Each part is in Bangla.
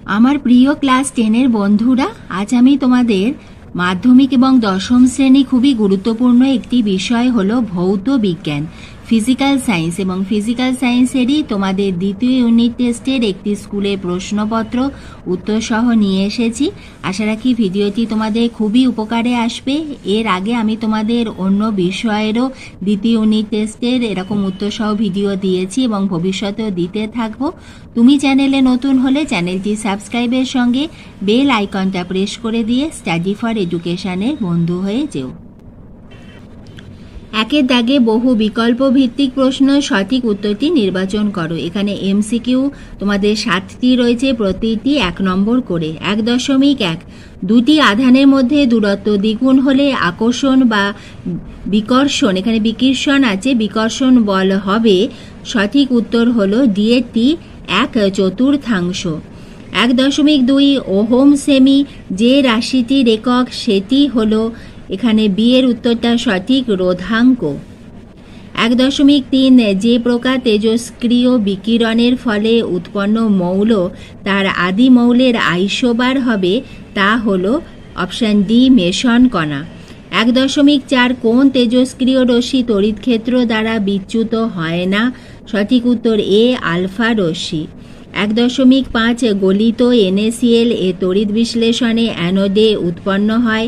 আমার প্রিয় ক্লাস 10-এর বন্ধুরা, আজ আমি তোমাদের মাধ্যমিক এবং দশম শ্রেণী খুবই গুরুত্বপূর্ণ একটি বিষয় হলো ভৌত বিজ্ঞান, ফিজিক্যাল সায়েন্স, এবং ফিজিক্যাল সায়েন্সেরই তোমাদের দ্বিতীয় ইউনিট টেস্টের একটি স্কুলের প্রশ্নপত্র উত্তর সহ নিয়ে এসেছি। আশা রাখি ভিডিওটি তোমাদের খুবই উপকারে আসবে। এর আগে আমি তোমাদের অন্য বিষয়েরও দ্বিতীয় ইউনিট টেস্টের এরকম উত্তর সহ ভিডিও দিয়েছি এবং ভবিষ্যতেও দিতে থাকবো। তুমি চ্যানেলে নতুন হলে চ্যানেলটি সাবস্ক্রাইবের সঙ্গে বেল আইকনটা প্রেস করে দিয়ে স্টাডি ফর এডুকেশনের বন্ধু হয়ে যেও। একের দাগে বহু বিকল্প ভিত্তিক প্রশ্ন, সঠিক উত্তরটি নির্বাচন করো। এখানে এমসিকিউ তোমাদের 7টি রয়েছে, প্রতিটি 1 নম্বর করে। 1.1 দুটি আধানের মধ্যে দূরত্ব দ্বিগুণ হলে আকর্ষণ বা বিকর্ষণ, এখানে বিকর্ষণ আছে, বিকর্ষণ বল হবে। সঠিক উত্তর হলো ডি এর টি 1/4। 1.2 ওহম সেমি যে রাশিটির একক সেটি হলো, এখানে বি এর উত্তরটা সঠিক, রোধাঙ্ক। 1.3 যে প্রকার তেজস্ক্রিয় বিকিরণের ফলে উৎপন্ন মৌল তার আদি মৌলের আইসোবার হবে, তা হলো অপশান ডি, মেসন কণা। 1.4 কোন তেজস্ক্রিয় রশ্মি তড়িৎ ক্ষেত্র দ্বারা বিচ্যুত হয় না? সঠিক উত্তর এ, আলফা রশ্মি। 1.5 গলিত NaCl এ তড়িৎ বিশ্লেষণে অ্যানোডে উৎপন্ন হয়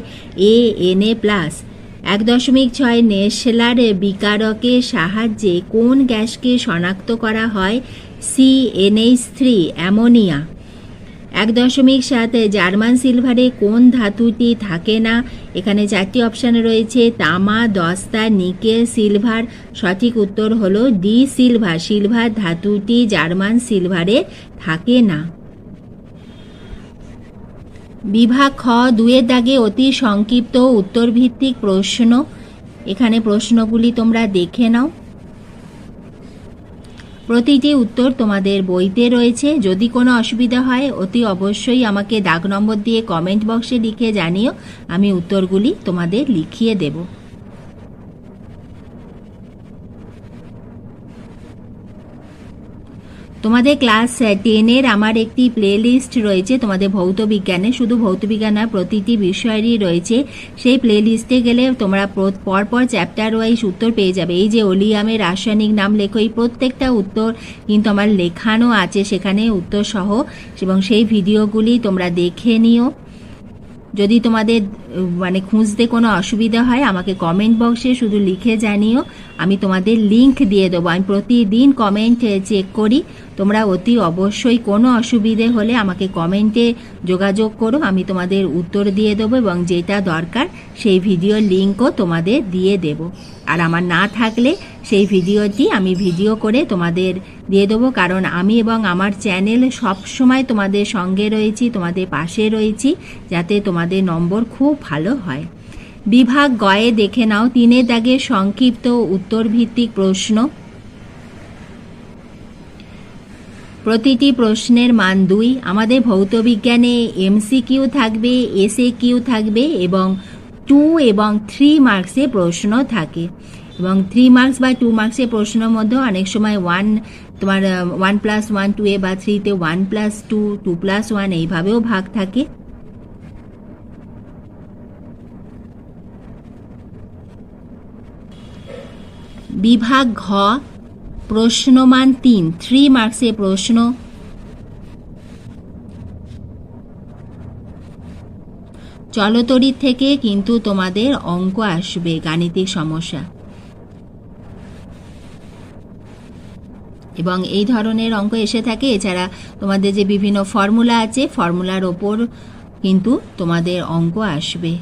Na+। 1.6 নেসলার বিকারকের সাহায্যে কোন গ্যাসকে শনাক্ত করা হয়? CnH3, ammonia. 1.7 জার্মান সিলভারে কোন ধাতুটি থাকে না? এখানে 4টি অপশান রয়েছে, তামা, দস্তা, নিকেল, সিলভার। সঠিক উত্তর হলো ডি, সিলভার। সিলভার ধাতুটি জার্মান সিলভারে থাকে না। বিভাগ খ 2-এর দাগে অতি সংক্ষিপ্ত উত্তরভিত্তিক প্রশ্ন। এখানে প্রশ্নগুলি তোমরা দেখে নাও। প্রতিটি উত্তর তোমাদের বইতে রয়েছে। যদি কোনো অসুবিধা হয় অতি অবশ্যই আমাকে দাগ নম্বর দিয়ে কমেন্ট বক্সে লিখে জানিও, আমি উত্তরগুলি তোমাদের লিখিয়ে দেব। তোমাদের ক্লাস 10-এর আমার একটি প্লেলিস্ট রয়েছে তোমাদের ভৌত বিজ্ঞানে, শুধু ভৌত বিজ্ঞান না, প্রতিটি বিষয়েরই রয়েছে। সেই প্লেলিস্টে গেলে তোমরা পরপর চ্যাপ্টার ওয়াইজ উত্তর পেয়ে যাবে। এই যে ওলিয়ামের রাসায়নিক নাম লেখো, এই প্রত্যেকটা উত্তর কিন্তু আমার লেখানো আছে সেখানে উত্তর সহ, এবং সেই ভিডিওগুলি তোমরা দেখে নিও। যদি তোমাদের খুঁজতে কোনো অসুবিধা হয় আমাকে কমেন্ট বক্সে শুধু লিখে জানিও, আমি তোমাদের লিংক দিয়ে দেবো। আমি প্রতিদিন কমেন্ট চেক করি, তোমরা অতি অবশ্যই কোনো অসুবিধে হলে আমাকে কমেন্টে যোগাযোগ করো, আমি তোমাদের উত্তর দিয়ে দেবো এবং যেটা দরকার সেই ভিডিওর লিংকও তোমাদের দিয়ে দেব। আর আমার না থাকলে সেই ভিডিওটি আমি ভিডিও করে তোমাদের দিয়ে দেবো, কারণ আমি এবং আমার চ্যানেল সবসময় তোমাদের সঙ্গে রয়েছি, তোমাদের পাশে রয়েছি, যাতে তোমাদের নম্বর খুব ভালো হয়। বিভাগ গয়ে দেখে নাও 3-এর দাগে সংক্ষিপ্ত উত্তর ভিত্তিক প্রশ্ন। প্রতিটি প্রশ্নের মান 2। আমাদের ভৌত বিজ্ঞানে এমসিকিউ থাকবে, এসএকিউ থাকবে এবং 2 এবং 3 মার্কসে প্রশ্ন থাকে। এবং 3 মার্কস বা 2 মার্কসের প্রশ্নের মধ্যে অনেক সময় 1+1 2 বা 3-তে 1+2, 2+1 এইভাবেও ভাগ থাকে। বিভাগ ঘ প্রশ্নমান 3 মার্কসের প্রশ্ন। চলতড়িৎ থেকে কিন্তু তোমাদের অঙ্ক আসবে, গাণিতিক সমস্যা, এবং এই ধরনের অঙ্ক এসে থাকে। এছাড়া তোমাদের যে বিভিন্ন ফর্মুলা আছে, ফর্মুলার ওপর কিন্তু তোমাদের অঙ্ক আসবে।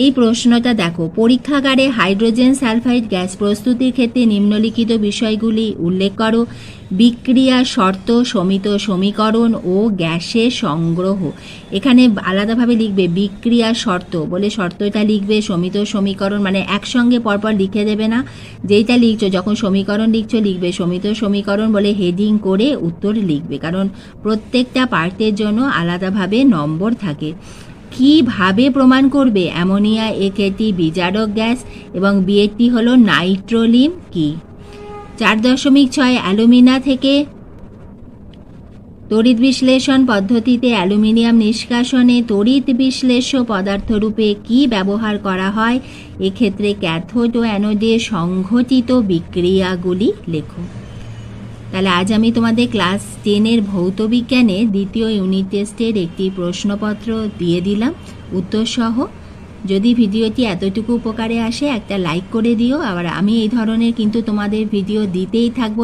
এই প্রশ্নটা দেখো, পরীক্ষাগারে হাইড্রোজেন সালফাইড গ্যাস প্রস্তুতির ক্ষেত্রে নিম্নলিখিত বিষয়গুলি উল্লেখ করো। বিক্রিয়া শর্ত, সমিত সমীকরণ ও গ্যাসের সংগ্রহ। এখানে আলাদাভাবে লিখবে বিক্রিয়া শর্ত বলে শর্তটা লিখবে, সমিত সমীকরণ মানে একসঙ্গে পরপর লিখে দেবে না, যেইটা লিখছো যখন সমীকরণ লিখছো লিখবে সমিত সমীকরণ বলে হেডিং করে উত্তর লিখবে, কারণ প্রত্যেকটা পার্টের জন্য আলাদাভাবে নম্বর থাকে। কিভাবে প্রমাণ করবে অ্যামোনিয়া একেটি বিজারক গ্যাস এবং বিয়েরটি হলো নাইট্রোলিন কি? 4.6 অ্যালুমিনা থেকে তড়িৎ বিশ্লেষণ পদ্ধতিতে অ্যালুমিনিয়াম নিষ্কাশনে তড়িৎ বিশ্লেষ্য পদার্থরূপে কি ব্যবহার করা হয়? এক্ষেত্রে ক্যাথোড ও অ্যানোডে সংঘটিত বিক্রিয়াগুলি লেখো। তাহলে আজ আমি তোমাদের ক্লাস 10-এর ভৌতবিজ্ঞানের দ্বিতীয় ইউনিট টেস্টের একটি প্রশ্নপত্র দিয়ে দিলাম উত্তর সহ। যদি ভিডিওটি এতটুকু উপকারে আসে একটা লাইক করে দিও। আবার আমি এই ধরনের কিন্তু তোমাদের ভিডিও দিতেই থাকবো।